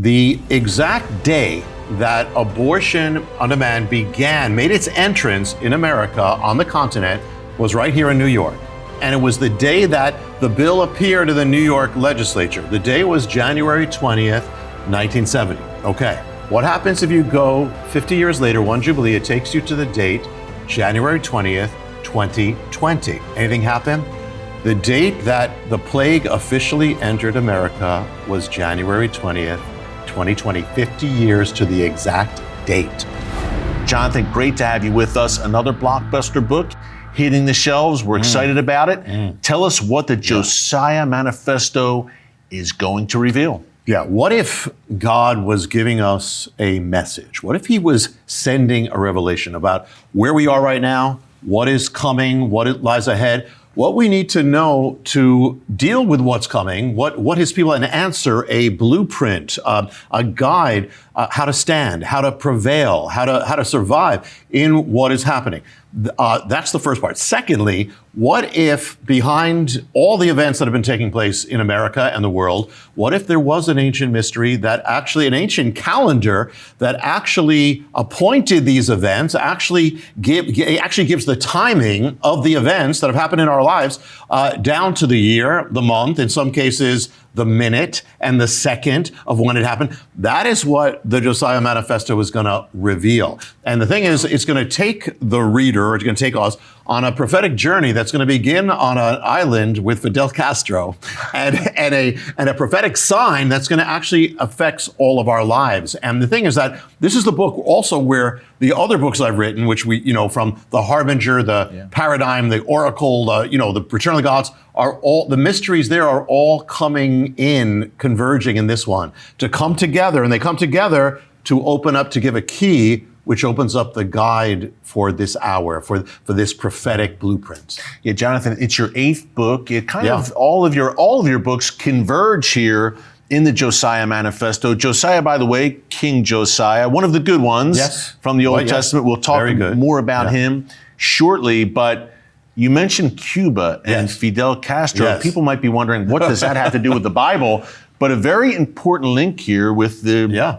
The exact day that abortion on demand made its entrance in America on the continent was right here in New York. And it was the day that the bill appeared in the New York legislature. The day was January 20th, 1970. Okay, what happens if you go 50 years later, one Jubilee, it takes you to the date, January 20th, 2020. Anything happen? The date that the plague officially entered America was January 20th, 2020, 50 years to the exact date. Jonathan, great to have you with us. Another blockbuster book hitting the shelves. We're excited about it. Tell us what the Josiah Manifesto is going to reveal. Yeah, what if God was giving us a message? What if he was sending a revelation about where we are right now, what is coming, what lies ahead, what we need to know to deal with what's coming, what his people, an answer, a blueprint, a guide, how to stand, how to prevail, how to survive in what is happening. That's the first part. Secondly, what if behind all the events that have been taking place in America and the world, what if there was an ancient mystery that actually, an ancient calendar that actually appointed these events, actually gives the timing of the events that have happened in our lives down to the year, the month, in some cases, the minute and the second of when it happened. That is what the Josiah Manifesto is going to reveal. And the thing is, it's going to take the reader, it's going to take us on a prophetic journey that's going to begin on an island with Fidel Castro and a prophetic sign that's going to actually affect all of our lives. And the thing is that this is the book also where the other books I've written, which from the Harbinger, the Paradigm, the Oracle, the Return of the Gods, are all, the mysteries there are all coming in, converging in this one to come together, and they come together to open up, to give a key which opens up the guide for this hour, for this prophetic blueprint. Yeah, Jonathan, it's your 8th book. It kind of all of your books converge here in the Josiah Manifesto. Josiah, by the way, King Josiah, one of the good ones from the Old Testament. We'll talk more about him shortly, but you mentioned Cuba and Fidel Castro. People might be wondering, what does that have to do with the Bible? But a very important link here with the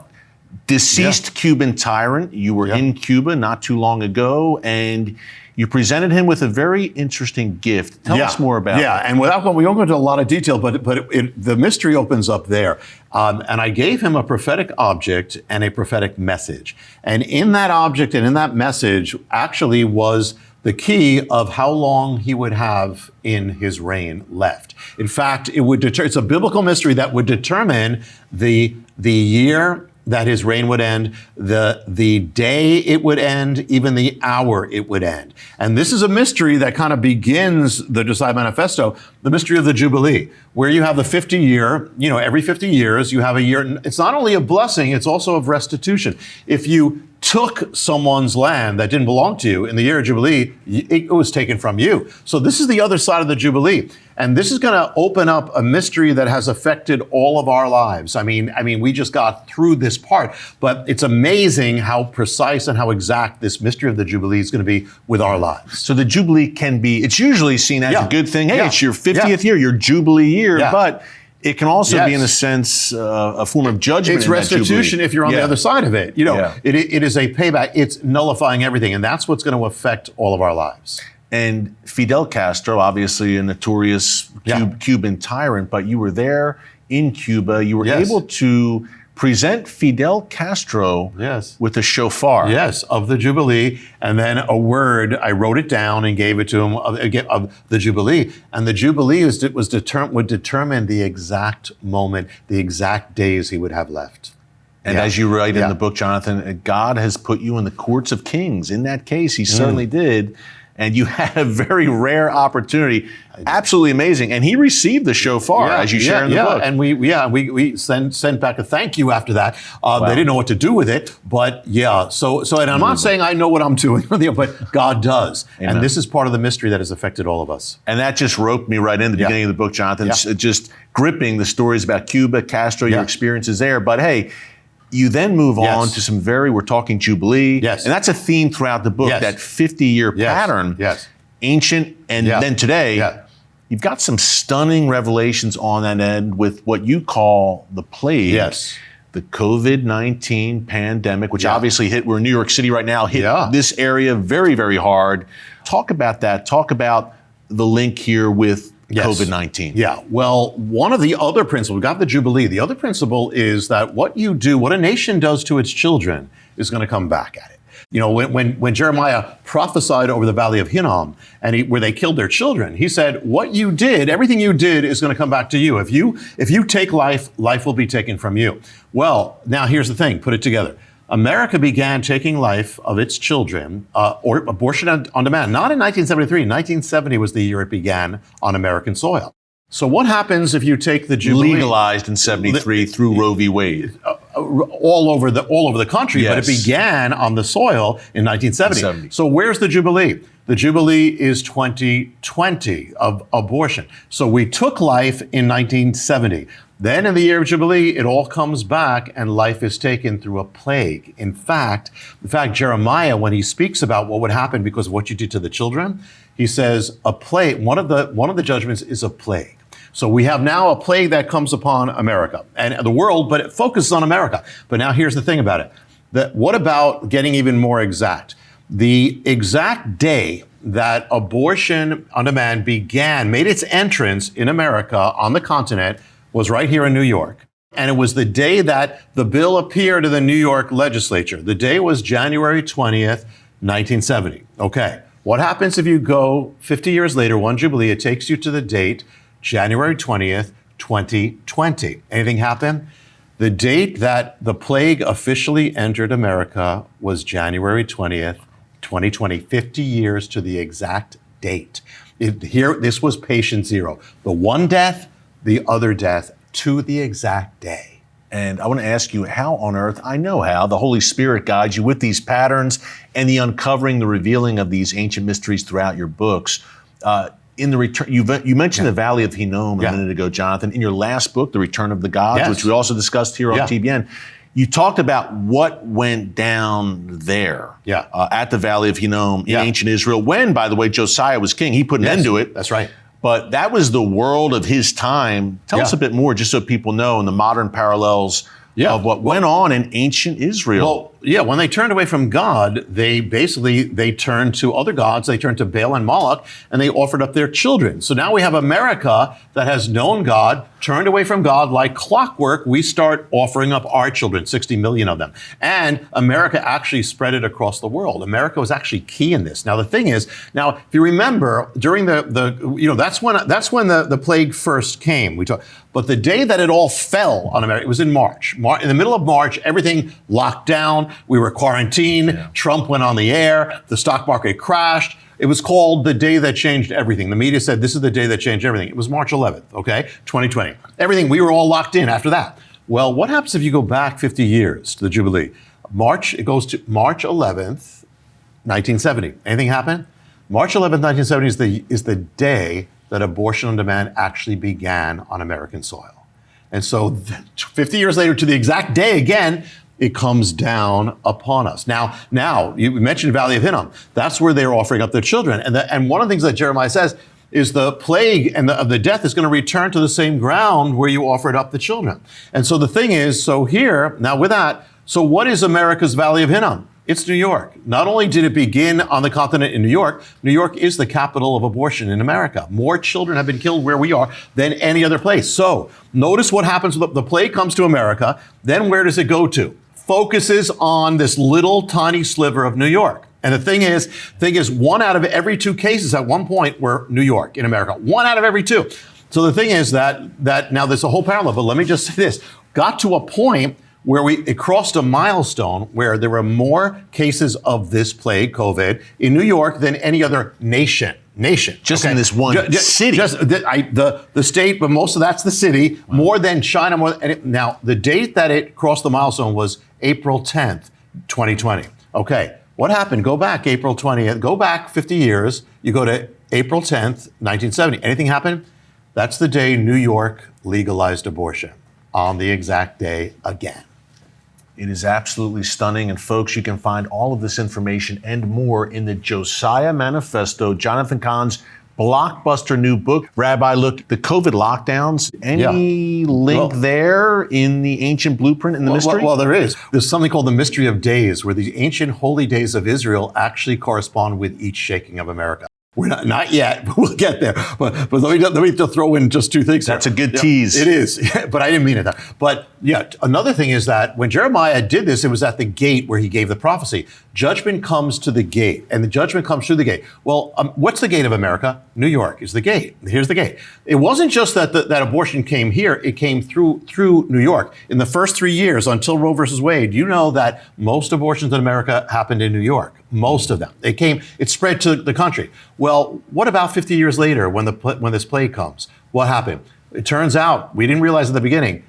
deceased Cuban tyrant. You were in Cuba not too long ago, and you presented him with a very interesting gift. Tell us more about it. Yeah, and we won't go into a lot of detail, but the mystery opens up there. And I gave him a prophetic object and a prophetic message. And in that object and in that message actually was the key of how long he would have in his reign left. In fact, it's a biblical mystery that would determine the year that his reign would end, the day it would end, even the hour it would end. And this is a mystery that kind of begins the Josiah Manifesto, the mystery of the Jubilee, where you have the 50 year, every 50 years you have a year. It's not only a blessing, it's also of restitution. If you took someone's land that didn't belong to you in the year of Jubilee, it was taken from you. So this is the other side of the Jubilee. And this is going to open up a mystery that has affected all of our lives. I mean, we just got through this part, but it's amazing how precise and how exact this mystery of the Jubilee is going to be with our lives. So the Jubilee it's usually seen as a good thing. Hey, it's your 50th year, your Jubilee year, but it can also be, in a sense, a form of judgment. It's restitution if you're on the other side of it. It is a payback. It's nullifying everything, and that's what's going to affect all of our lives. And Fidel Castro, obviously a notorious Cuban tyrant, but you were there in Cuba. You were able to present Fidel Castro with a shofar. Yes, of the Jubilee, and then a word. I wrote it down and gave it to him of the Jubilee. And the Jubilee would determine the exact moment, the exact days he would have left. And as you write in the book, Jonathan, God has put you in the courts of kings. In that case, he certainly did. And you had a very rare opportunity. Absolutely amazing. And he received the shofar, as you share in the book. And we sent back a thank you after that. They didn't know what to do with it, but So and I'm not saying I know what I'm doing, but God does. Amen. And this is part of the mystery that has affected all of us. And that just roped me right in the beginning of the book, Jonathan. Just gripping the stories about Cuba, Castro, your experiences there. But hey, you then move on to we're talking Jubilee. Yes. And that's a theme throughout the book, that 50-year pattern. Yes. Ancient and then today. Yeah. You've got some stunning revelations on that end with what you call the plague. Yes. the COVID-19 pandemic, which obviously we're in New York City right now, hit this area very, very hard. Talk about that. Talk about the link here with COVID-19. Yeah. Well, one of the other principles, we got the Jubilee. The other principle is that what you do, what a nation does to its children is going to come back at it. You know, when Jeremiah prophesied over the valley of Hinnom and where they killed their children, he said, what you did, everything you did is going to come back to you. If you take life, life will be taken from you. Well, now here's the thing, put it together. America began taking life of its children, or abortion on demand, not in 1973. 1970 was the year it began on American soil. So what happens if you take the Jubilee? Legalized in 73 through Roe v. Wade. All over the country, but it began on the soil in 1970. So where's the Jubilee? The Jubilee is 2020 of abortion. So we took life in 1970. Then in the year of Jubilee, it all comes back and life is taken through a plague. In fact, Jeremiah, when he speaks about what would happen because of what you did to the children, he says a plague, one of the judgments is a plague. So we have now a plague that comes upon America and the world, but it focuses on America. But now here's the thing about it. What about getting even more exact? The exact day that abortion on demand made its entrance in America on the continent was right here in New York. And it was the day that the bill appeared in the New York legislature. The day was January 20th, 1970. Okay. What happens if you go 50 years later, one Jubilee, it takes you to the date January 20th, 2020. Anything happen? The date that the plague officially entered America was January 20th, 2020, 50 years to the exact date. This was patient zero. The one death, the other death, to the exact day. And I want to ask you, how on earth, I know how, the Holy Spirit guides you with these patterns and the uncovering, the revealing of these ancient mysteries throughout your books. In the return, you mentioned the Valley of Hinnom a minute ago, Jonathan. In your last book, The Return of the Gods, which we also discussed here on TBN, you talked about what went down there at the Valley of Hinnom in ancient Israel when, by the way, Josiah was king. He put an end to it. That's right. But that was the world of his time. Tell us a bit more, just so people know, in the modern parallels of what went on in ancient Israel. Well, when they turned away from God, they turned to other gods. They turned to Baal and Moloch, and they offered up their children. So now we have America that has known God, turned away from God like clockwork. We start offering up our children, 60 million of them. And America actually spread it across the world. America was actually key in this. Now, the thing is, if you remember, during that's when the plague first came. But the day that it all fell on America, it was in March. In the middle of March, everything locked down. We were quarantined. Trump went on the air. The stock market crashed. It was called the day that changed everything. The media said this is the day that changed everything. It was March 11th, 2020. Everything, we were all locked in after that. Well, what happens if you go back 50 years to the Jubilee? It goes to March 11th, 1970. Anything happen? March 11th, 1970 is the day that abortion on demand actually began on American soil. And so 50 years later, to the exact day again, it comes down upon us. Now you mentioned Valley of Hinnom. That's where they're offering up their children. And one of the things that Jeremiah says is the plague and the death is going to return to the same ground where you offered up the children. And so the thing is, so what is America's Valley of Hinnom? It's New York. Not only did it begin on the continent in New York is the capital of abortion in America. More children have been killed where we are than any other place. So notice what happens. The plague comes to America. Then where does it go to? Focuses on this little tiny sliver of New York. And the thing is, 1 out of every 2 cases at one point were New York in America. 1 out of every 2. So the thing is that now there's a whole parallel, but let me just say this. Got to a point where it crossed a milestone where there were more cases of this plague, COVID, in New York than any other nation. Just in this one city. The state, but most of that's the city, more than China. Now, the date that it crossed the milestone was April 10th, 2020. Okay, what happened? Go back April 20th, go back 50 years, you go to April 10th, 1970. Anything happen? That's the day New York legalized abortion, on the exact day again. It is absolutely stunning. And folks, you can find all of this information and more in the Josiah Manifesto, Jonathan Cahn's blockbuster new book. Rabbi, look, the COVID lockdowns, any link there in the ancient blueprint in the mystery? Well, there is. There's something called the mystery of days, where the ancient holy days of Israel actually correspond with each shaking of America. We're not yet, but we'll get there. But let me just throw in just two things. That's a good tease. It is, but I didn't mean it that. But another thing is that when Jeremiah did this, it was at the gate where he gave the prophecy. Judgment comes to the gate, and the judgment comes through the gate. Well, what's the gate of America? New York is the gate. Here's the gate. It wasn't just that that abortion came here; it came through New York. In the first 3 years, until Roe versus Wade, you know that most abortions in America happened in New York. Most of them. It spread to the country. Well, what about 50 years later when this plague comes? What happened? It turns out, we didn't realize at the beginning,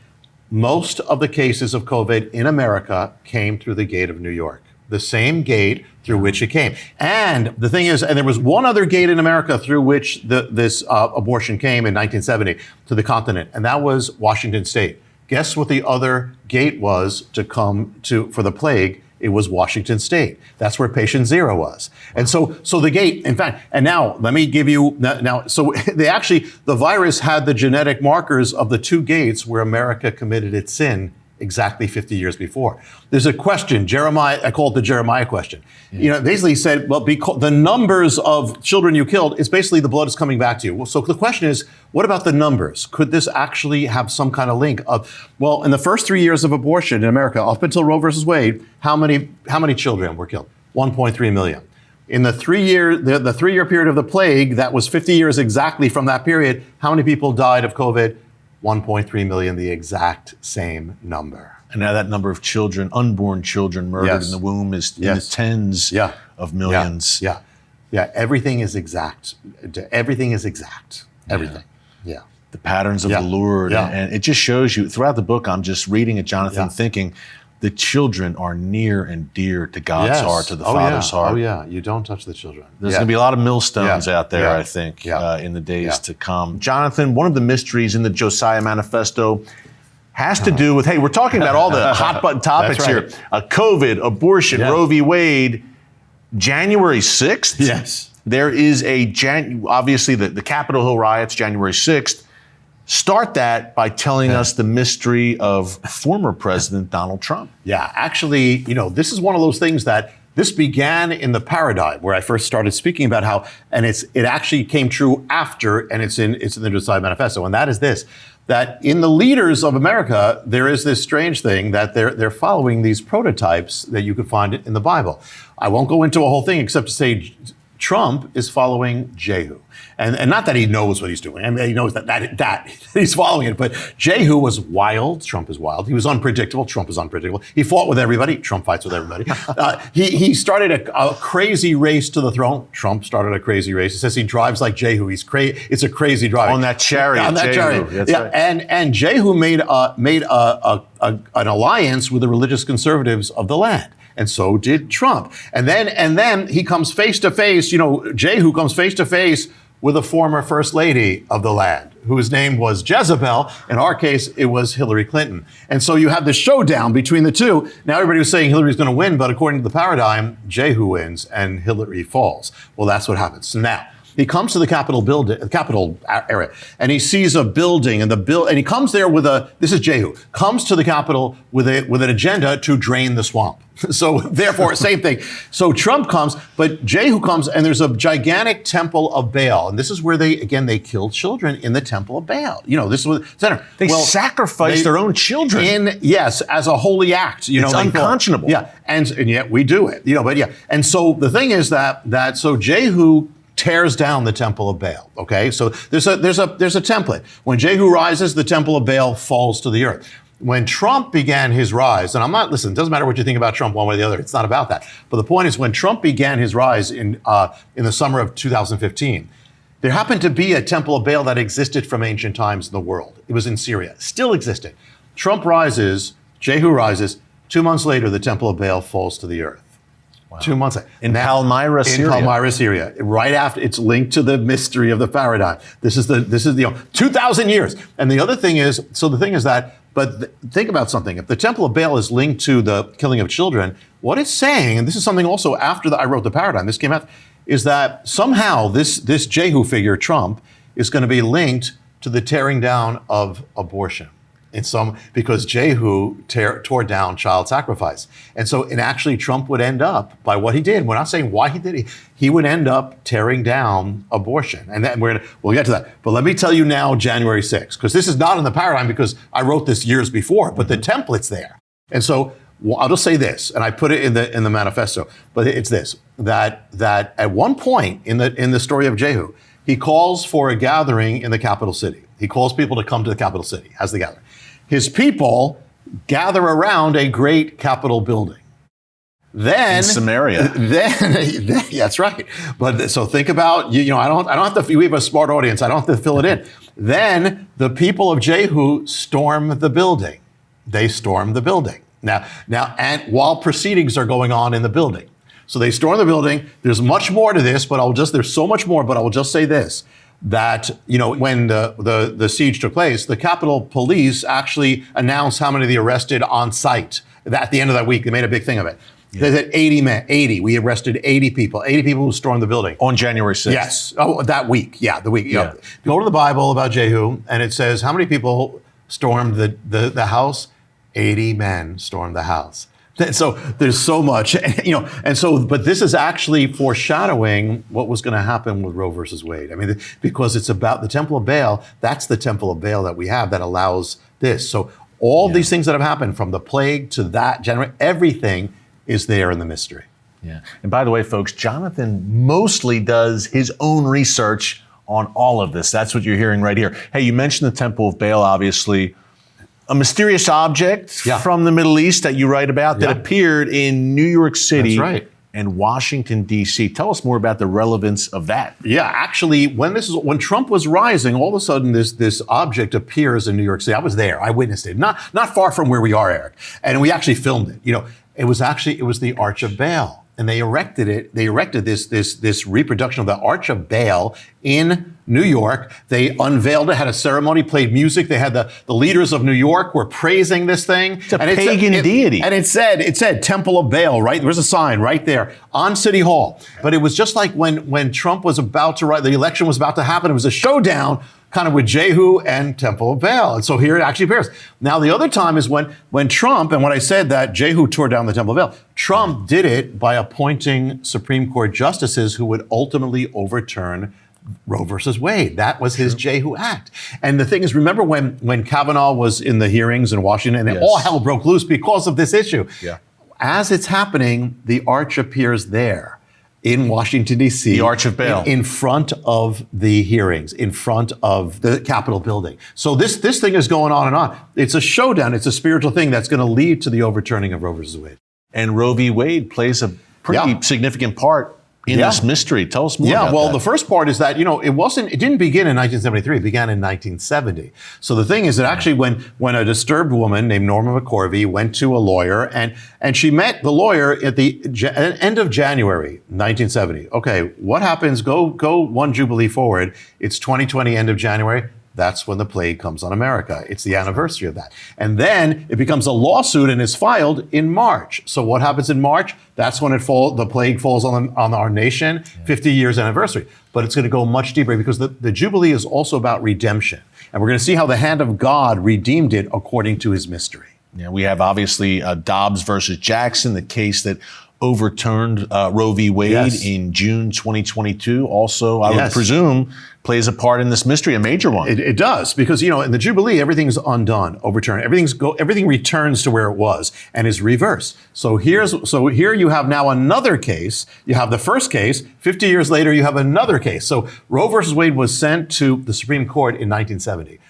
most of the cases of COVID in America came through the gate of New York. The same gate through which it came. And the thing is, and there was one other gate in America through which this abortion came in 1970 to the continent, and that was Washington State. Guess what the other gate was to come for the plague? It was Washington State. That's where patient zero was. And so the gate, in fact, and now let me give you, so the virus had the genetic markers of the two gates where America committed its sin exactly 50 years before. There's a question, Jeremiah, I call it the Jeremiah question. Basically he said, well, because the numbers of children you killed is basically the blood is coming back to you. Well, so the question is, what about the numbers? Could this actually have some kind of link of, well, in the first 3 years of abortion in America, up until Roe versus Wade, how many children were killed? 1.3 million. In the 3 year period of the plague, that was 50 years exactly from that period, how many people died of COVID? 1.3 million, the exact same number. And now that number of children, unborn children murdered in the womb is in the tens of millions. Yeah. Everything is exact. Everything is exact. Everything. Yeah. The patterns of the Lord. And it just shows you, throughout the book, I'm just reading it, Jonathan, thinking, the children are near and dear to God's heart, to the Father's heart. Oh, yeah. You don't touch the children. There's going to be a lot of millstones out there, I think, in the days to come. Jonathan, one of the mysteries in the Josiah Manifesto has to do with, hey, we're talking about all the hot button topics here. COVID, abortion, Roe v. Wade, January 6th. Yes. There is obviously the Capitol Hill riots, January 6th. Start that by telling us the mystery of former President Donald Trump. Yeah, actually, this is one of those things that this began in the paradigm where I first started speaking about how, and it actually came true after, and it's in the Josiah Manifesto, and that is this, that in the leaders of America, there is this strange thing that they're following these prototypes that you could find in the Bible. I won't go into a whole thing except to say Trump is following Jehu. And not that he knows what he's doing. I mean, he knows that he's following it. But Jehu was wild. Trump is wild. He was unpredictable. Trump is unpredictable. He fought with everybody. Trump fights with everybody. He started a crazy race to the throne. Trump started a crazy race. He says he drives like Jehu. He's crazy. It's a crazy drive. On that chariot. On that Jehu. chariot. That's right. And Jehu made an alliance with the religious conservatives of the land. And so did Trump. And then he comes face to face, Jehu comes face to face with a former first lady of the land, whose name was Jezebel. In our case, it was Hillary Clinton. And so you have the showdown between the two. Now everybody was saying Hillary's going to win, but according to the paradigm, Jehu wins and Hillary falls. Well, that's what happens. So now he comes to the Capitol area, and he sees a building, and he comes there this is Jehu, comes to the Capitol with an agenda to drain the swamp. So therefore, same thing. So Trump comes, but Jehu comes, and there's a gigantic temple of Baal. And this is where they kill children in the temple of Baal. This was the center. They sacrifice their own children. As a holy act. It's unconscionable. And yet we do it. And so the thing is that Jehu tears down the temple of Baal. Okay, so there's a template. When Jehu rises, the temple of Baal falls to the earth. When Trump began his rise, and it doesn't matter what you think about Trump one way or the other, it's not about that. But the point is, when Trump began his rise in the summer of 2015, there happened to be a temple of Baal that existed from ancient times in the world. It was in Syria, still existed. Trump rises, Jehu rises, 2 months later, the temple of Baal falls to the earth. Wow. 2 months later. In Palmyra, Syria. In Palmyra, Syria. Right after, it's linked to the mystery of the paradigm. This is 2,000 years. And the other thing is, think about something. If the temple of Baal is linked to the killing of children, what it's saying, and this is something also after I wrote the paradigm, this came out, is that somehow this Jehu figure, Trump, is going to be linked to the tearing down of abortion. Because Jehu tore down child sacrifice. And actually Trump would end up, by what he did, we're not saying why he did it, he would end up tearing down abortion. And then we'll get to that. But let me tell you now, January 6th, because this is not in the paradigm because I wrote this years before, but the template's there. And so I'll just say this, and I put it in the manifesto, but it's this, that at one point in the story of Jehu, he calls for a gathering in the capital city. He calls people to come to the capital city as the gathering. His people gather around a great Capitol building. Then in Samaria. Then that's right. But so think about, I don't have to, we have a smart audience. I don't have to fill it in. Then the people of Jehu storm the building. They storm the building. Now, and while proceedings are going on in the building. So they storm the building. There's much more to this, but there's so much more, but I will just say this. That, when the siege took place, the Capitol Police actually announced how many they arrested on site. At the end of that week, they made a big thing of it. Yeah. They said 80 men, 80. We arrested 80 people who stormed the building. On January 6th. Yes. Oh, that week. Yeah, the week. Yeah. Go to the Bible about Jehu, and it says how many people stormed the house? 80 men stormed the house. So there's so much, but this is actually foreshadowing what was going to happen with Roe versus Wade. I mean, because it's about the Temple of Baal. That's the Temple of Baal that we have that allows this. So all these things that have happened, from the plague to that, everything is there in the mystery. Yeah. And by the way, folks, Jonathan mostly does his own research on all of this. That's what you're hearing right here. Hey, you mentioned the Temple of Baal, obviously. A mysterious object from the Middle East that you write about that appeared in New York City and Washington, D.C. Tell us more about the relevance of that. Yeah, actually, when Trump was rising, all of a sudden this object appears in New York City. I was there. I witnessed it. Not far from where we are, Eric. And we actually filmed it. It was the Arch of Baal. And they erected it. They erected this reproduction of the Arch of Baal in New York. They unveiled it, had a ceremony, played music. They had the leaders of New York were praising this thing. It's a pagan deity. And it said Temple of Baal, right? There was a sign right there on City Hall. But it was just like when Trump was about to the election was about to happen. It was a showdown kind of with Jehu and Temple of Baal. And so here it actually appears. Now, the other time is when Trump, and when I said that Jehu tore down the Temple of Baal, Trump did it by appointing Supreme Court justices who would ultimately overturn Roe versus Wade. That was his Jehu act. And the thing is, remember when Kavanaugh was in the hearings in Washington, and all hell broke loose because of this issue. Yeah. As it's happening, the arch appears there. In Washington, D.C. The Arch of Baal. In front of the hearings, in front of the Capitol building. So this thing is going on and on. It's a showdown. It's a spiritual thing that's going to lead to the overturning of Roe versus Wade. And Roe v. Wade plays a pretty significant part in this mystery. Tell us more about that. Yeah, well, the first part is that, it didn't begin in 1973. It began in 1970. So the thing is that actually when a disturbed woman named Norma McCorvey went to a lawyer and she met the lawyer at the end of January 1970. Okay, what happens? Go one Jubilee forward. It's 2020, end of January. That's when the plague comes on America. It's the anniversary of that. And then it becomes a lawsuit and is filed in March. So what happens in March? That's when the plague falls on our nation, 50 years anniversary. But it's going to go much deeper because the Jubilee is also about redemption. And we're going to see how the hand of God redeemed it according to his mystery. Yeah, we have obviously Dobbs versus Jackson, the case that overturned Roe v. Wade in June 2022. Also, I would presume, plays a part in this mystery, a major one. It does, because, in the Jubilee, everything's undone, overturned. Everything returns to where it was and is reversed. So here you have now another case. You have the first case. 50 years later, you have another case. So Roe versus Wade was sent to the Supreme Court in 1970.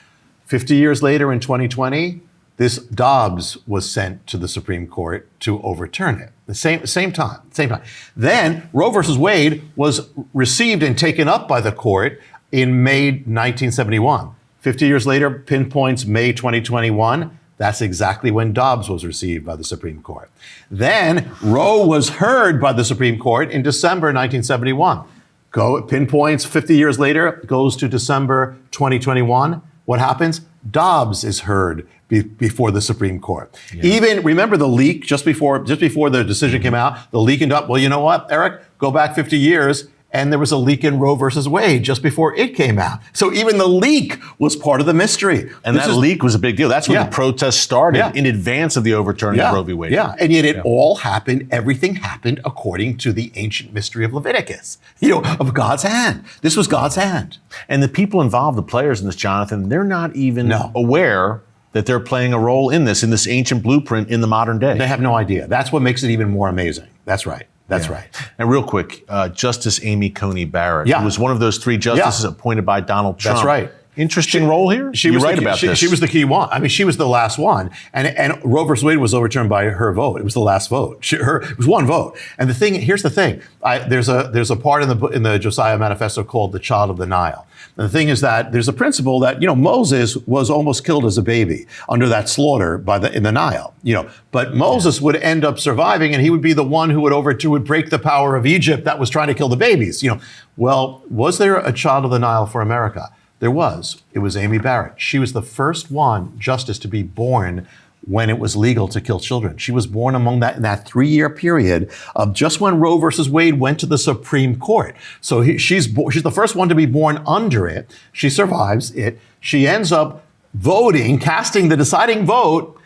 50 years later, in 2020, this Dobbs was sent to the Supreme Court to overturn it. The same time. Then Roe versus Wade was received and taken up by the court in May 1971. 50 years later, pinpoints May 2021. That's exactly when Dobbs was received by the Supreme Court. Then Roe was heard by the Supreme Court in December 1971. Pinpoints 50 years later, goes to December 2021. What happens? Dobbs is heard before the Supreme Court. Yeah. Even, remember the leak just before the decision came out, the leak ended up, well, you know what, Eric? Go back 50 years and there was a leak in Roe versus Wade just before it came out. So even the leak was part of the mystery. And that leak was a big deal. That's when the protests started in advance of the overturning of Roe v. Wade. Yeah, and yet it all happened, everything happened according to the ancient mystery of Leviticus, of God's hand. This was God's hand. And the people involved, the players in this, Jonathan, they're not even aware that they're playing a role in this ancient blueprint in the modern day. They have no idea. That's what makes it even more amazing. That's right. That's right. And real quick, Justice Amy Coney Barrett, who was one of those 3 justices appointed by Donald Trump. That's right. Interesting role here. She was the key one. I mean, she was the last one. And Roe versus Wade was overturned by her vote. It was the last vote. It was one vote. And here's the thing. There's a part in the Josiah Manifesto called the Child of the Nile. And the thing is that there's a principle that, Moses was almost killed as a baby under that slaughter in the Nile, but Moses would end up surviving, and he would be the one who would break the power of Egypt that was trying to kill the babies, Well, was there a Child of the Nile for America? There was. It was Amy Barrett. She was the first justice to be born when it was legal to kill children. She was born in that 3-year period of just when Roe versus Wade went to the Supreme Court. So she's the first one to be born under it. She survives it. She ends up casting the deciding vote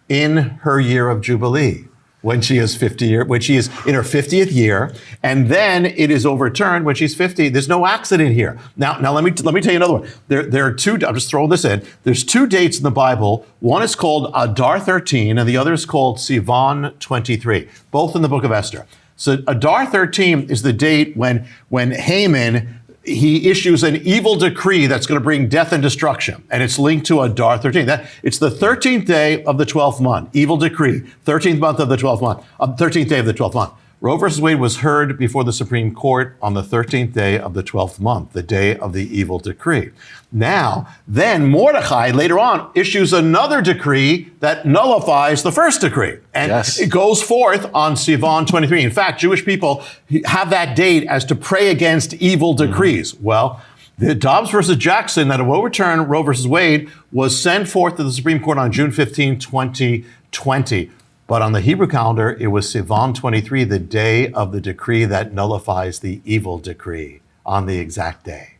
in her year of Jubilee, when she is when she is in her 50th year, and then it is overturned when she's 50. There's no accident here. Now let me tell you another one. There are 2. I'm just throwing this in. There's 2 dates in the Bible. One is called Adar 13, and the other is called Sivan 23. Both in the book of Esther. So Adar 13 is the date when Haman, he issues an evil decree that's going to bring death and destruction. And it's linked to Adar 13. It's the 13th day of the 12th month. Evil decree. 13th month of the 12th month. 13th day of the 12th month. Roe versus Wade was heard before the Supreme Court on the 13th day of the 12th month, the day of the evil decree. Then Mordecai later on issues another decree that nullifies the first decree. And it goes forth on Sivan 23. In fact, Jewish people have that date as to pray against evil decrees. Well, the Dobbs versus Jackson that overturned Roe versus Wade was sent forth to the Supreme Court on June 15, 2020. But on the Hebrew calendar, it was Sivan 23, the day of the decree that nullifies the evil decree on the exact day.